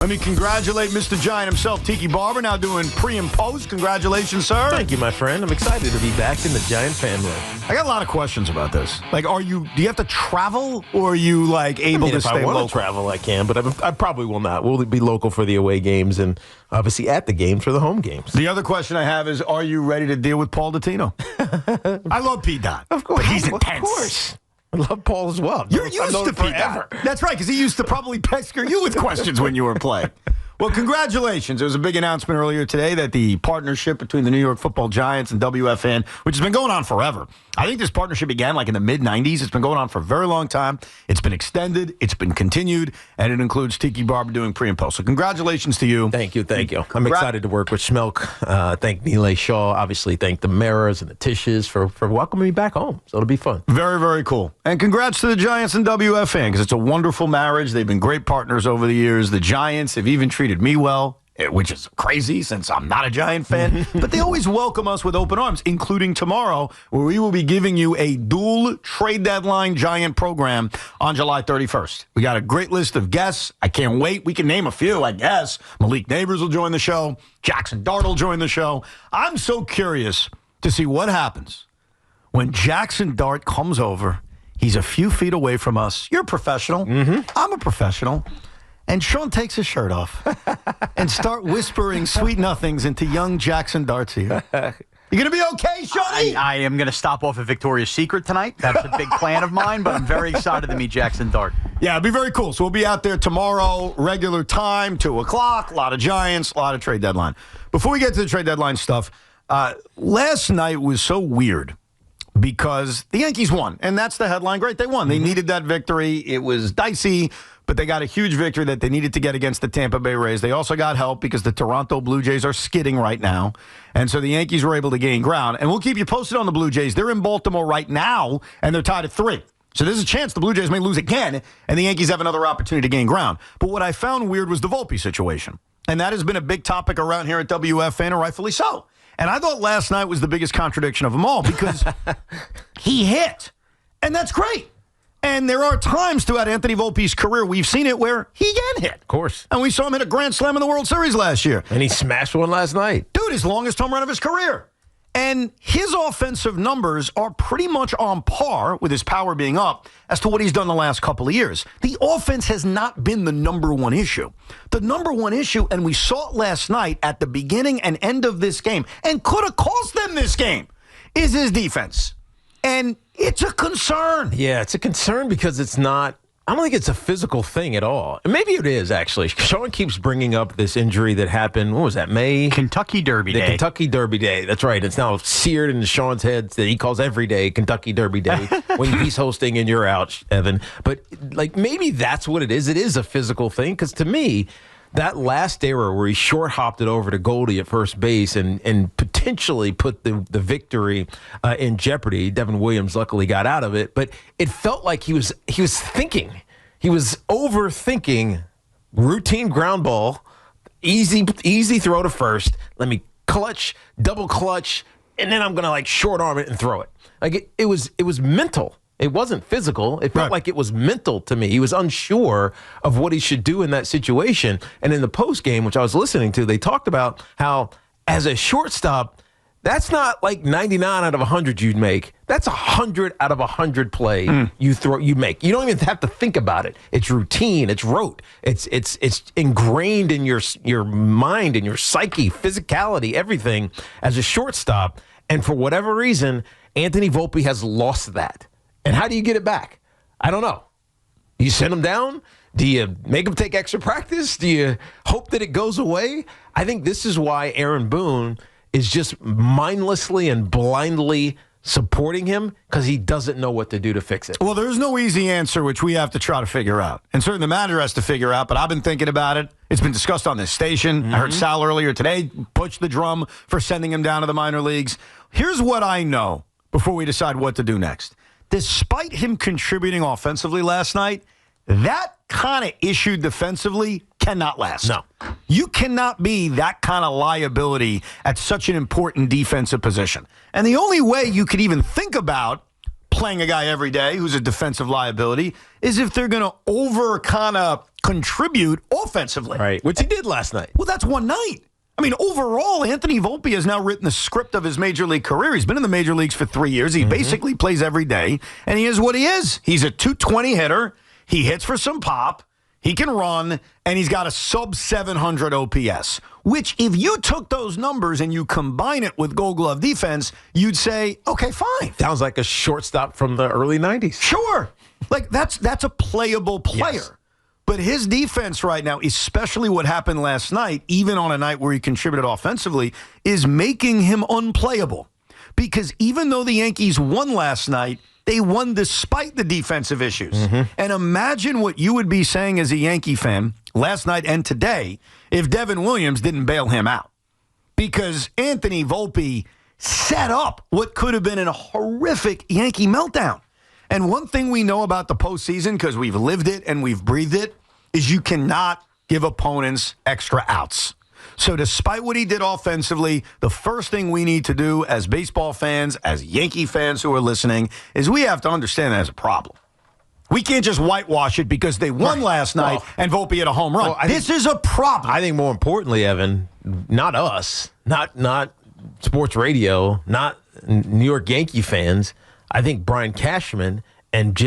Let me congratulate Mr. Giant himself, Tiki Barber, now doing pre and post. Congratulations, sir. Thank you, my friend. I'm excited to be back in the Giant family. I got a lot of questions about this. Like, do you have to travel, or are you, able to stay local? If I want to travel, I can, but I probably will not. We'll be local for the away games and obviously at the games for the home games. The other question I have is, are you ready to deal with Paul Dottino? I love P. Dot. Of course. But he's intense. Of course. I love Paul as well. You're used to P. Dot. That's right, because he used to probably pester you with questions when you were playing. Well, congratulations. There was a big announcement earlier today that the partnership between the New York Football Giants and WFAN, which has been going on forever. I think this partnership began in the mid-'90s. It's been going on for a very long time. It's been extended. It's been continued. And it includes Tiki Barber doing pre and post. So congratulations to you. Thank you. I'm excited to work with Schmelk. Thank Neelay Shaw. Obviously, thank the Maras and the Tishes for welcoming me back home. So it'll be fun. Very, very cool. And congrats to the Giants and WFAN, because it's a wonderful marriage. They've been great partners over the years. The Giants have even treated me well, which is crazy since I'm not a Giant fan. But they always welcome us with open arms, including tomorrow, where we will be giving you a dual trade deadline Giant program on July 31st. We got a great list of guests. I can't wait. We can name a few, I guess. Malik Neighbors will join the show. Jackson Dart will join the show. I'm so curious to see what happens when Jackson Dart comes over. He's a few feet away from us. You're a professional. I'm a professional. And Sean takes his shirt off and start whispering sweet nothings into young Jackson Dart's ear. You going to be okay, Shawnee? I am going to stop off at Victoria's Secret tonight. That's a big plan of mine, but I'm very excited to meet Jackson Dart. Yeah, it'll be very cool. So we'll be out there tomorrow, regular time, 2 o'clock, a lot of Giants, a lot of trade deadline. Before we get to the trade deadline stuff, last night was so weird because the Yankees won, and that's the headline. Great, they won. They needed that victory. It was dicey, but they got a huge victory that they needed to get against the Tampa Bay Rays. They also got help because the Toronto Blue Jays are skidding right now. And so the Yankees were able to gain ground. And we'll keep you posted on the Blue Jays. They're in Baltimore right now, and they're tied at 3. So there's a chance the Blue Jays may lose again, and the Yankees have another opportunity to gain ground. But what I found weird was the Volpe situation. And that has been a big topic around here at WFAN, and rightfully so. And I thought last night was the biggest contradiction of them all because he hit. And that's great. And there are times throughout Anthony Volpe's career we've seen it where he can hit. Of course. And we saw him hit a grand slam in the World Series last year. And he smashed one last night. Dude, his longest home run of his career. And his offensive numbers are pretty much on par with his power being up as to what he's done the last couple of years. The offense has not been the number one issue. The number one issue, and we saw it last night at the beginning and end of this game, and could have cost them this game, is his defense. And it's a concern. Yeah, it's a concern because I don't think it's a physical thing at all. And maybe it is, actually. Sean keeps bringing up this injury that happened, what was that, May? Kentucky Derby Day. Kentucky Derby Day. That's right. It's now seared into Sean's head that he calls every day Kentucky Derby Day when he's hosting and you're out, Evan. But, maybe that's what it is. It is a physical thing because, to me, that last error where he short-hopped it over to Goldie at first base and potentially put the victory in jeopardy. Devin Williams luckily got out of it, but it felt like he was thinking. He was overthinking routine ground ball, easy throw to first. Let me clutch, double clutch, and then I'm going to short arm it and throw it. It was mental. It wasn't physical. It felt like it was mental to me. He was unsure of what he should do in that situation. And in the post game, which I was listening to, they talked about how as a shortstop, that's not 99 out of 100 you'd make. That's 100 out of 100 play you make. You don't even have to think about it. It's routine. It's rote. It's ingrained in your mind and your psyche, physicality, everything as a shortstop. And for whatever reason, Anthony Volpe has lost that. And how do you get it back? I don't know. Do you send him down? Do you make him take extra practice? Do you hope that it goes away? I think this is why Aaron Boone is just mindlessly and blindly supporting him because he doesn't know what to do to fix it. Well, there's no easy answer, which we have to try to figure out. And certainly the manager has to figure out, but I've been thinking about it. It's been discussed on this station. I heard Sal earlier today push the drum for sending him down to the minor leagues. Here's what I know before we decide what to do next. Despite him contributing offensively last night, that kind of issue defensively cannot last. No. You cannot be that kind of liability at such an important defensive position. And the only way you could even think about playing a guy every day who's a defensive liability is if they're going to over kind of contribute offensively. Right, which he did last night. Well, that's one night. I mean, overall, Anthony Volpe has now written the script of his major league career. He's been in the major leagues for 3 years. He basically plays every day, and he is what he is. He's a 220 hitter. He hits for some pop. He can run, and he's got a sub-700 OPS, which if you took those numbers and you combine it with Gold Glove defense, you'd say, okay, fine. Sounds like a shortstop from the early 90s. Sure. Like, that's a playable player. Yes. But his defense right now, especially what happened last night, even on a night where he contributed offensively, is making him unplayable. Because even though the Yankees won last night, they won despite the defensive issues. And imagine what you would be saying as a Yankee fan last night and today if Devin Williams didn't bail him out. Because Anthony Volpe set up what could have been a horrific Yankee meltdown. And one thing we know about the postseason, because we've lived it and we've breathed it, is you cannot give opponents extra outs. So despite what he did offensively, the first thing we need to do as baseball fans, as Yankee fans who are listening, is we have to understand that as a problem. We can't just whitewash it because they won last night and Volpe hit a home run. This is a problem. I think more importantly, Evan, not us, not sports radio, not New York Yankee fans. I think Brian Cashman and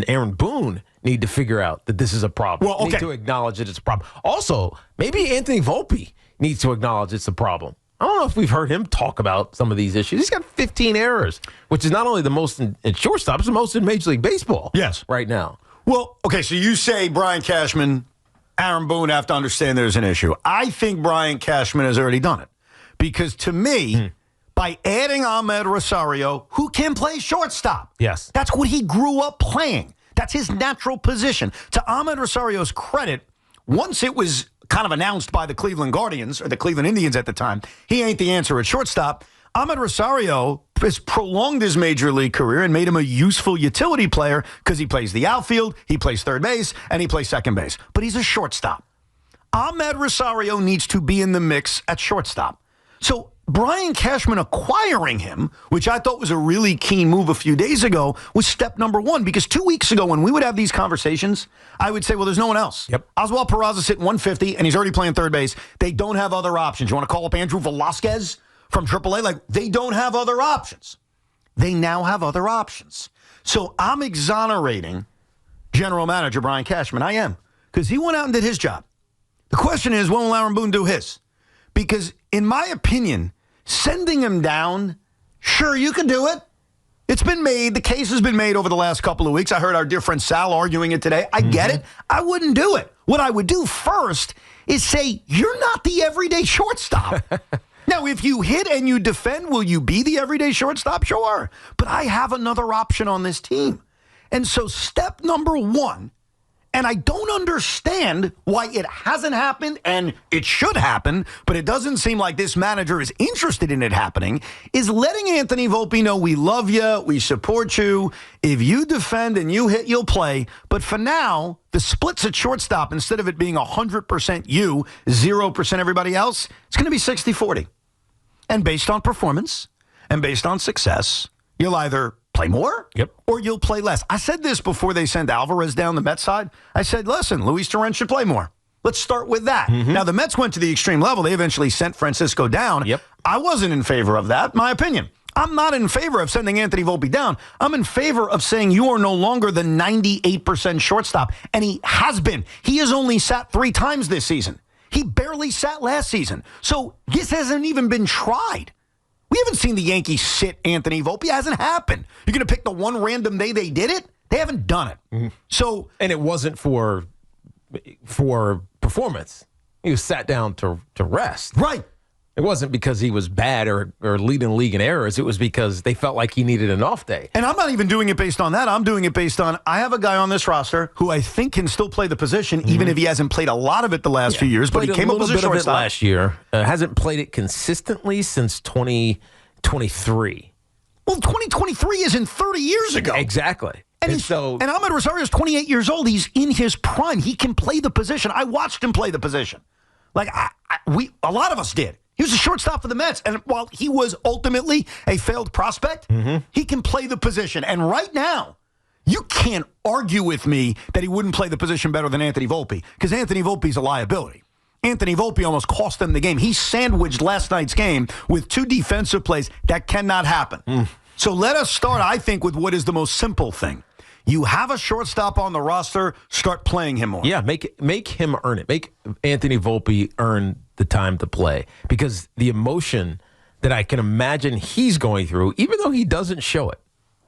Aaron Boone need to figure out that this is a problem. Well, okay. Need to acknowledge that it's a problem. Also, maybe Anthony Volpe needs to acknowledge it's a problem. I don't know if we've heard him talk about some of these issues. He's got 15 errors, which is not only the most in shortstop, it's the most in Major League Baseball. Yes. Right now. Well, okay, so you say Brian Cashman, Aaron Boone have to understand there's an issue. I think Brian Cashman has already done it. Because to me, by adding Ahmed Rosario, who can play shortstop. Yes. That's what he grew up playing. That's his natural position. To Ahmed Rosario's credit, once it was kind of announced by the Cleveland Guardians, or the Cleveland Indians at the time, he ain't the answer at shortstop. Ahmed Rosario has prolonged his major league career and made him a useful utility player because he plays the outfield, he plays third base, and he plays second base. But he's a shortstop. Ahmed Rosario needs to be in the mix at shortstop. So Brian Cashman acquiring him, which I thought was a really keen move a few days ago, was step number one. Because 2 weeks ago, when we would have these conversations, I would say, well, there's no one else. Yep. Oswald Peraza's hitting 150, and he's already playing third base. They don't have other options. You want to call up Andrew Velasquez from AAA? Like, they don't have other options. They now have other options. So I'm exonerating General Manager Brian Cashman. I am. Because he went out and did his job. The question is, when will Aaron Boone do his? Because, in my opinion, sending him down, sure, you can do it. It's been made. The case has been made over the last couple of weeks. I heard our dear friend Sal arguing it today. I get it. I wouldn't do it. What I would do first is say, you're not the everyday shortstop. Now, if you hit and you defend, will you be the everyday shortstop? Sure. But I have another option on this team. And so step number one, and I don't understand why it hasn't happened, and it should happen, but it doesn't seem like this manager is interested in it happening, is letting Anthony Volpe know we love you, we support you. If you defend and you hit, you'll play. But for now, the splits at shortstop, instead of it being 100% you, 0% everybody else, it's going to be 60-40. And based on performance and based on success, you'll either play more, or you'll play less. I said this before they sent Alvarez down the Mets side. I said, listen, Luis Torrens should play more. Let's start with that. Now, the Mets went to the extreme level. They eventually sent Francisco down. I wasn't in favor of that, my opinion. I'm not in favor of sending Anthony Volpe down. I'm in favor of saying you are no longer the 98% shortstop, and he has been. He has only sat 3 times this season. He barely sat last season. So this hasn't even been tried. We haven't seen the Yankees sit Anthony Volpe. It hasn't happened. You're going to pick the one random day they did it? They haven't done it. So, and it wasn't for performance. He was sat down to rest. Right. It wasn't because he was bad or leading the league in errors. It was because they felt like he needed an off day. And I'm not even doing it based on that. I'm doing it based on I have a guy on this roster who I think can still play the position, even if he hasn't played a lot of it the last few years. But he came up as a shortstop last year. Hasn't played it consistently since 2023. Well, 2023 isn't 30 years ago. Exactly. And Ahmed Rosario is 28 years old. He's in his prime. He can play the position. I watched him play the position. Like a lot of us did. He was a shortstop for the Mets. And while he was ultimately a failed prospect, he can play the position. And right now, you can't argue with me that he wouldn't play the position better than Anthony Volpe, because Anthony Volpe is a liability. Anthony Volpe almost cost them the game. He sandwiched last night's game with 2 defensive plays. That cannot happen. So let us start, I think, with what is the most simple thing. You have a shortstop on the roster, start playing him more. Yeah, make him earn it. Make Anthony Volpe earn the time to play, because the emotion that I can imagine he's going through, even though he doesn't show it,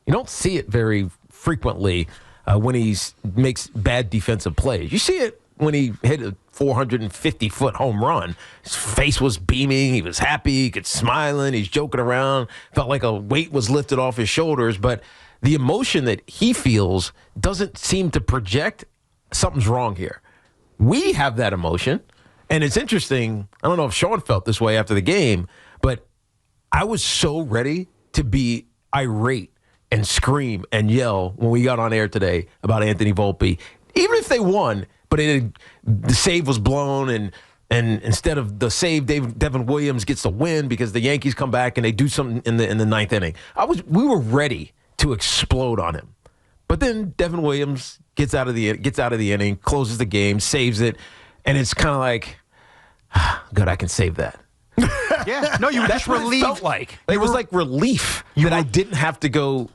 you don't see it very frequently when he makes bad defensive plays. You see it when he hit a 450-foot home run. His face was beaming. He was happy. He could smiling. He's joking around. Felt like a weight was lifted off his shoulders. But the emotion that he feels doesn't seem to project something's wrong here. We have that emotion. And it's interesting. I don't know if Sean felt this way after the game, but I was so ready to be irate and scream and yell when we got on air today about Anthony Volpe, even if they won, but the save was blown, and instead of the save, Devin Williams gets the win because the Yankees come back and they do something in the ninth inning. We were ready to explode on him, but then Devin Williams gets out of the inning, closes the game, saves it, and it's kind of like, good, I can save that. Yeah, no, you were just relieved. Felt like it was like relief that I didn't have to go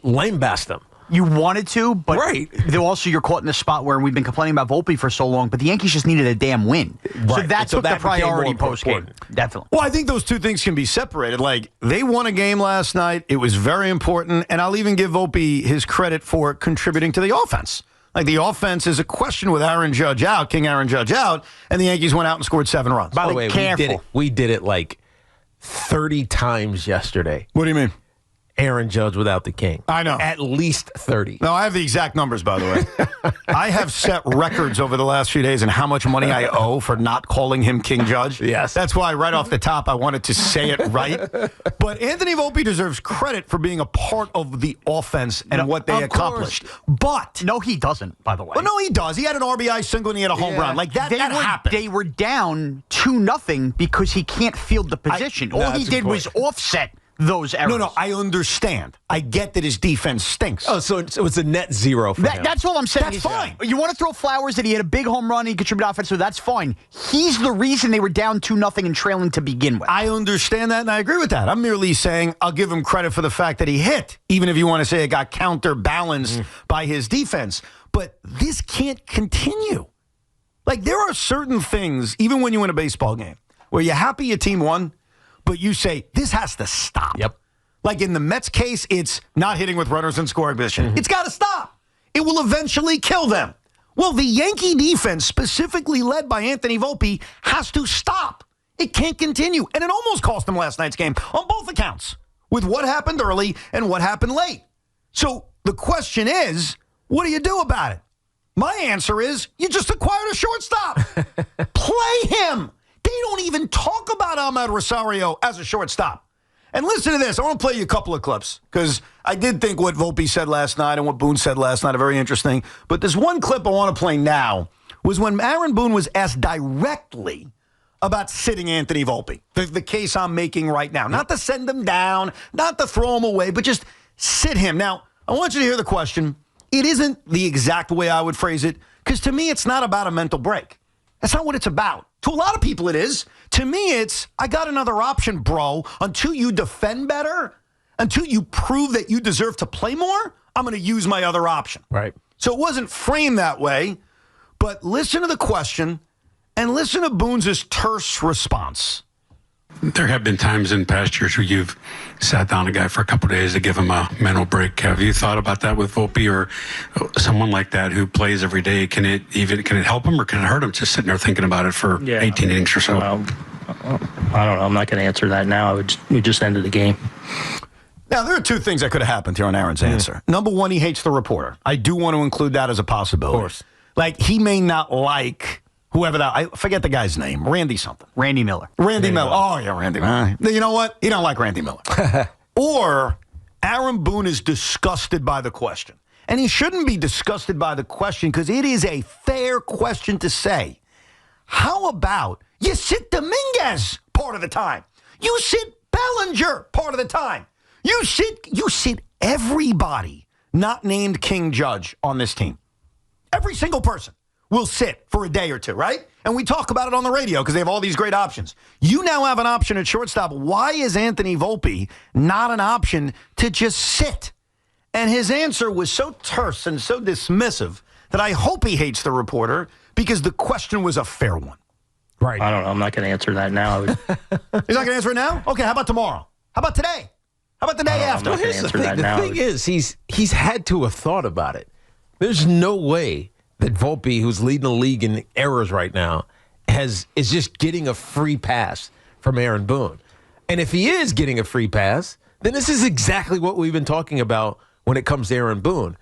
lambast them. You wanted to, but right. Also you're caught in the spot where we've been complaining about Volpe for so long, but the Yankees just needed a damn win. Right. So that took the priority post-game. Definitely. Well, I think those two things can be separated. Like, they won a game last night. It was very important, and I'll even give Volpe his credit for contributing to the offense. Like, the offense is a question with Aaron Judge out, King Aaron Judge out, and the Yankees went out and scored 7 runs. By the way, we did it like 30 times yesterday. What do you mean? Aaron Judge without the King. I know. At least 30. No, I have the exact numbers, by the way. I have set records over the last few days in how much money I owe for not calling him King Judge. Yes. That's why right off the top I wanted to say it right. But Anthony Volpe deserves credit for being a part of the offense and what they accomplished. But no, he doesn't, by the way. Well, no, he does. He had an RBI single and he had a home run. Like, that happened. They were down 2-0 because he can't field the position. All he did was offset those errors. No, I understand. I get that his defense stinks. Oh, so it's a net zero for him. That's all I'm saying. That's fine. You want to throw flowers that he had a big home run, he contributed offense, so that's fine. He's the reason they were down 2-0 and trailing to begin with. I understand that, and I agree with that. I'm merely saying I'll give him credit for the fact that he hit, even if you want to say it got counterbalanced by his defense. But this can't continue. Like, there are certain things, even when you win a baseball game, where you're happy your team won, but you say, this has to stop. Yep. Like in the Mets case, it's not hitting with runners in scoring position. It's got to stop. It will eventually kill them. Well, the Yankee defense, specifically led by Anthony Volpe, has to stop. It can't continue. And it almost cost them last night's game on both accounts, with what happened early and what happened late. So the question is, what do you do about it? My answer is, you just acquired a shortstop. Play him. They don't even talk about Ahmed Rosario as a shortstop. And listen to this. I want to play you a couple of clips because I did think what Volpe said last night and what Boone said last night are very interesting. But this one clip I want to play now was when Aaron Boone was asked directly about sitting Anthony Volpe, the case I'm making right now. Not to send him down, not to throw him away, but just sit him. Now, I want you to hear the question. It isn't the exact way I would phrase it because to me it's not about a mental break. That's not what it's about. To a lot of people it is. To me it's, I got another option, bro. Until you defend better, until you prove that you deserve to play more, I'm going to use my other option. Right. So it wasn't framed that way, but listen to the question and listen to Boone's terse response. There have been times in past years where you've sat down a guy for a couple of days to give him a mental break. Have you thought about that with Volpe or someone like that who plays every day? Can it help him or can it hurt him just sitting there thinking about it for 18 innings or so? Well, I don't know. I'm not going to answer that now. We just ended the game. Now, there are two things that could have happened here on Aaron's answer. Number one, he hates the reporter. I do want to include that as a possibility. Of course. Like, he may not like whoever that, I forget the guy's name, Randy something. Randy Miller. Randy Miller. Oh, yeah, Randy Miller. You know what? You don't like Randy Miller. Or Aaron Boone is disgusted by the question. And he shouldn't be disgusted by the question because it is a fair question to say. How about you sit Dominguez part of the time? You sit Bellinger part of the time. You sit everybody not named King Judge on this team. Every single person will sit for a day or two, right? And we talk about it on the radio because they have all these great options. You now have an option at shortstop. Why is Anthony Volpe not an option to just sit? And his answer was so terse and so dismissive that I hope he hates the reporter because the question was a fair one. Right. I don't know. I'm not going to answer that now. He's not going to answer it now? Okay, how about tomorrow? How about today? How about the day after? I'm not gonna answer that the now. thing is, he's had to have thought about it. There's no way that Volpe, who's leading the league in errors right now, is just getting a free pass from Aaron Boone. And if he is getting a free pass, then this is exactly what we've been talking about when it comes to Aaron Boone,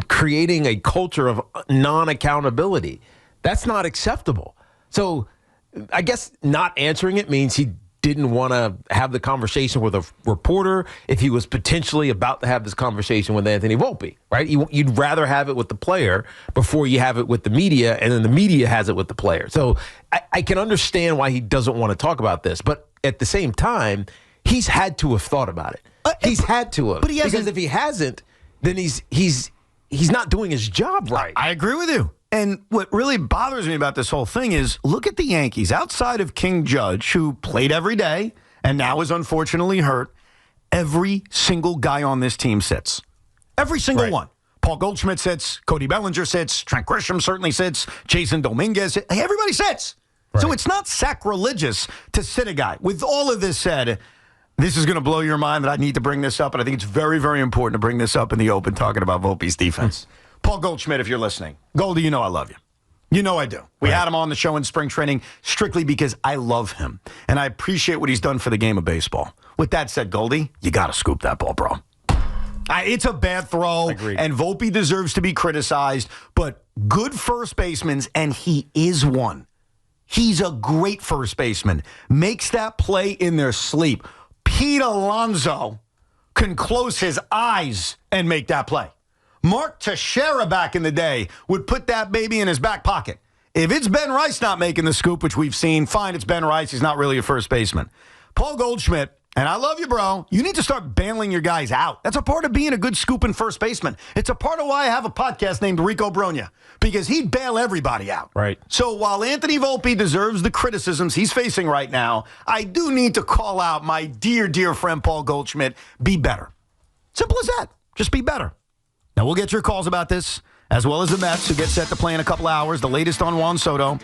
creating a culture of non-accountability. That's not acceptable. So I guess not answering it means he didn't want to have the conversation with a reporter if he was potentially about to have this conversation with Anthony Volpe, right? You'd rather have it with the player before you have it with the media, and then the media has it with the player. So I can understand why he doesn't want to talk about this, but at the same time, he's had to have thought about it. He's had to have. But he hasn't. Because if he hasn't, then he's not doing his job right. I agree with you. And what really bothers me about this whole thing is look at the Yankees. Outside of King Judge, who played every day and now is unfortunately hurt, every single guy on this team sits. Every single one. Paul Goldschmidt sits. Cody Bellinger sits. Trent Grisham certainly sits. Jason Dominguez. Everybody sits. Right. So it's not sacrilegious to sit a guy. With all of this said, this is going to blow your mind that I need to bring this up, and I think it's very, very important to bring this up in the open talking about Volpe's defense. Paul Goldschmidt, if you're listening. Goldie, you know I love you. You know I do. We had him on the show in spring training strictly because I love him, and I appreciate what he's done for the game of baseball. With that said, Goldie, you got to scoop that ball, bro. It's a bad throw, and Volpe deserves to be criticized, but good first baseman, and he is one. He's a great first baseman. Makes that play in their sleep. Pete Alonso can close his eyes and make that play. Mark Teixeira back in the day would put that baby in his back pocket. If it's Ben Rice not making the scoop, which we've seen, fine, it's Ben Rice. He's not really a first baseman. Paul Goldschmidt, and I love you, bro, you need to start bailing your guys out. That's a part of being a good scooping first baseman. It's a part of why I have a podcast named Rico Bronya, because he'd bail everybody out. Right. So while Anthony Volpe deserves the criticisms he's facing right now, I do need to call out my dear, dear friend Paul Goldschmidt, be better. Simple as that. Just be better. Now, we'll get your calls about this, as well as the Mets, who get set to play in a couple hours, the latest on Juan Soto.